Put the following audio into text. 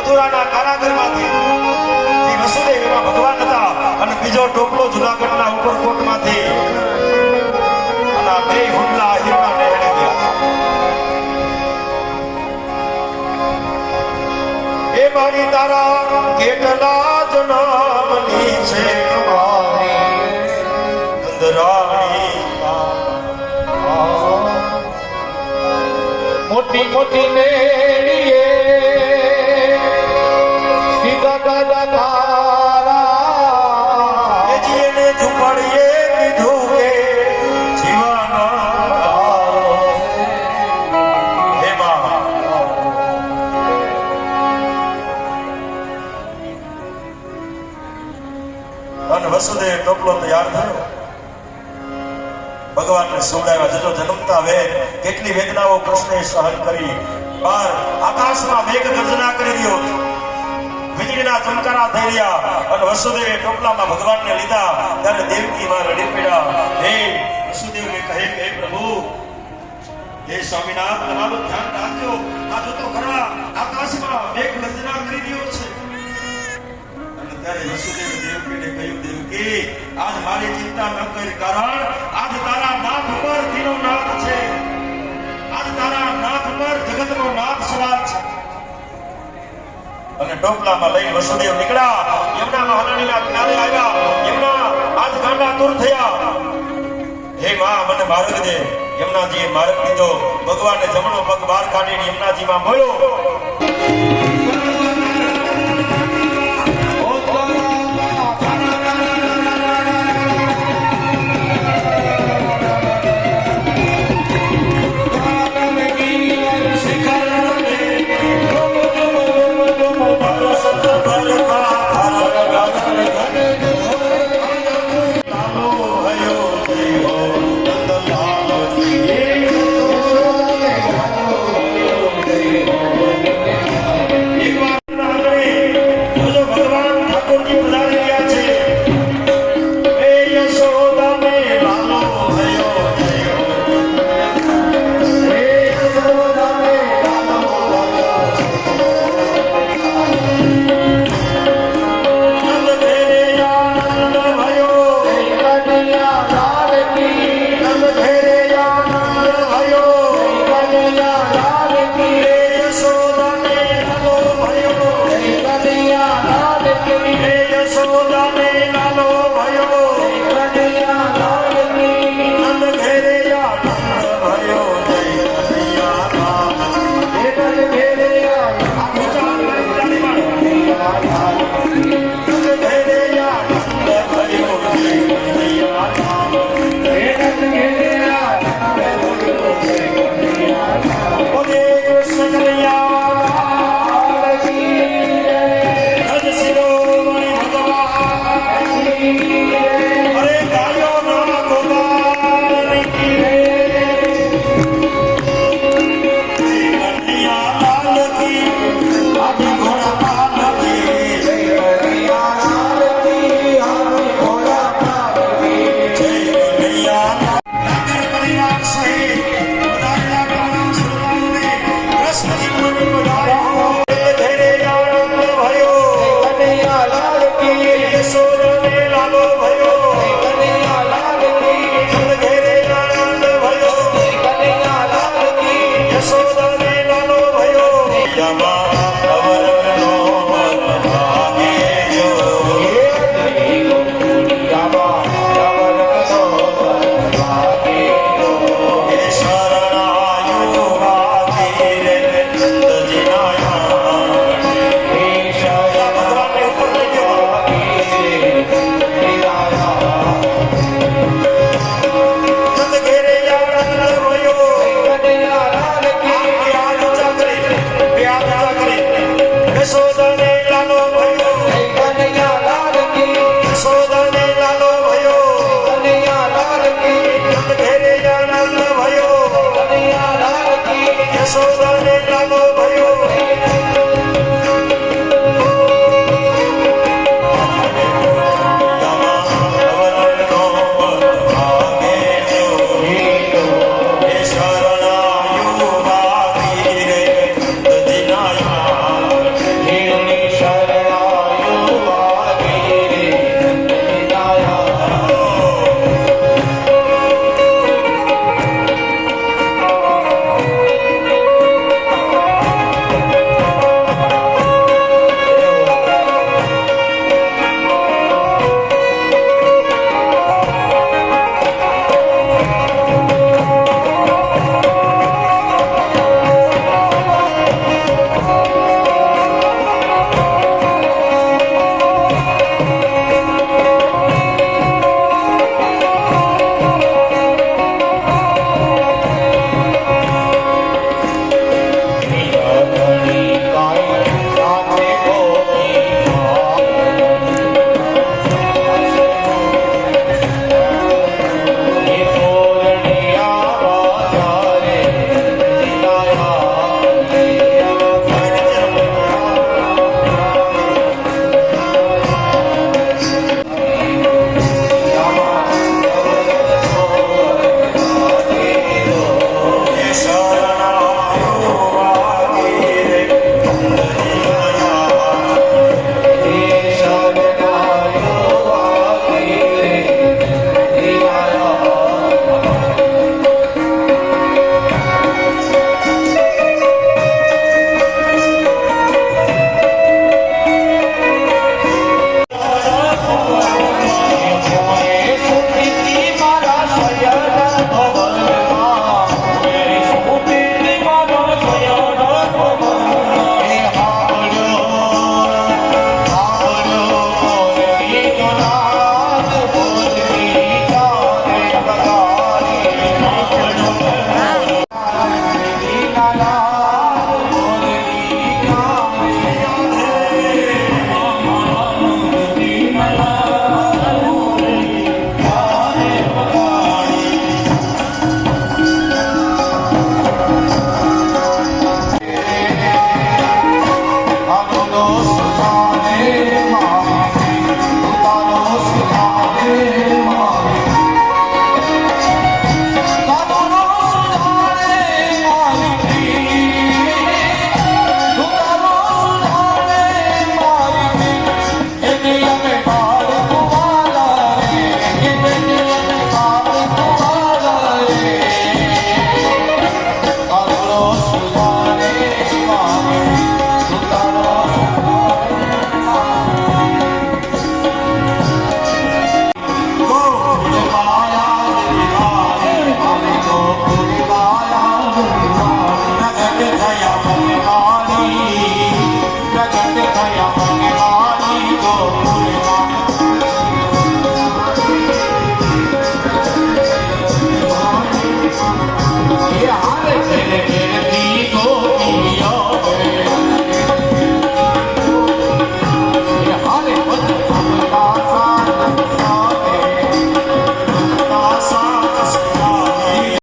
મથુરાના કારાગરમાંથી જે વસુદેવમાં ભગવાન હતા અને બીજો ટોપલો જુનાગઢના ઉપરકોટમાંથી અને આ બે હુમલા હિરના નેહળી ગયા. એ મારી તારા કેટલા જન્મની છે તમારી નંદરાણી મોટી મોટી નેડીએ સીધા દાદા તારા એ જીને ઝુંપડીએ કીધું કે જીવાનો હે મા અને વસુદેવ ટોપલો તૈયાર થયો. ભગવાનને સુવડાવ્યા. જજો જન્મતા વે કેટલી વેદનાઓ કૃષ્ણે સહન કરી. બાર આકાશમાં મેઘ ગર્જના કરી રહ્યો, વીજળીના ચમકારા થઈ રહ્યા અને વસુદેવે ટોપલામાં ભગવાનને લીધા ત્યારે દેવકી માં રડી પડ્યા. હે વસુદેવને કહે કે હે પ્રભુ, હે સ્વામિનાથ, તમારું ધ્યાન રાખજો. આ જો તો ખરા આકાશમાં મેઘ ગર્જના કરી રહ્યો છે. અને ત્યારે વસુદેવ દેવકીને કહ્યું, દેવકી આજ મારી ચિંતા ન કરી, કારણ આજ તારા નાથ પર દીનો નાથ છે. આજ તારા નાથ પર જગતનો નાથ સવાર છે. અને ટોપલામાં લઈ વસુદેવ નીકળ્યા. યમુના મહારાણીના કિનારે આવ્યા. યમુના આજ ગાંડા દૂર થયા. હે માં, મને માર્ગ દે. યમુનાજીએ માર્ગ દીધો. ભગવાને જમણો પગ બહાર કાઢીને યમુનાજીમાં મળ્યો. ઘેરે ઘેરે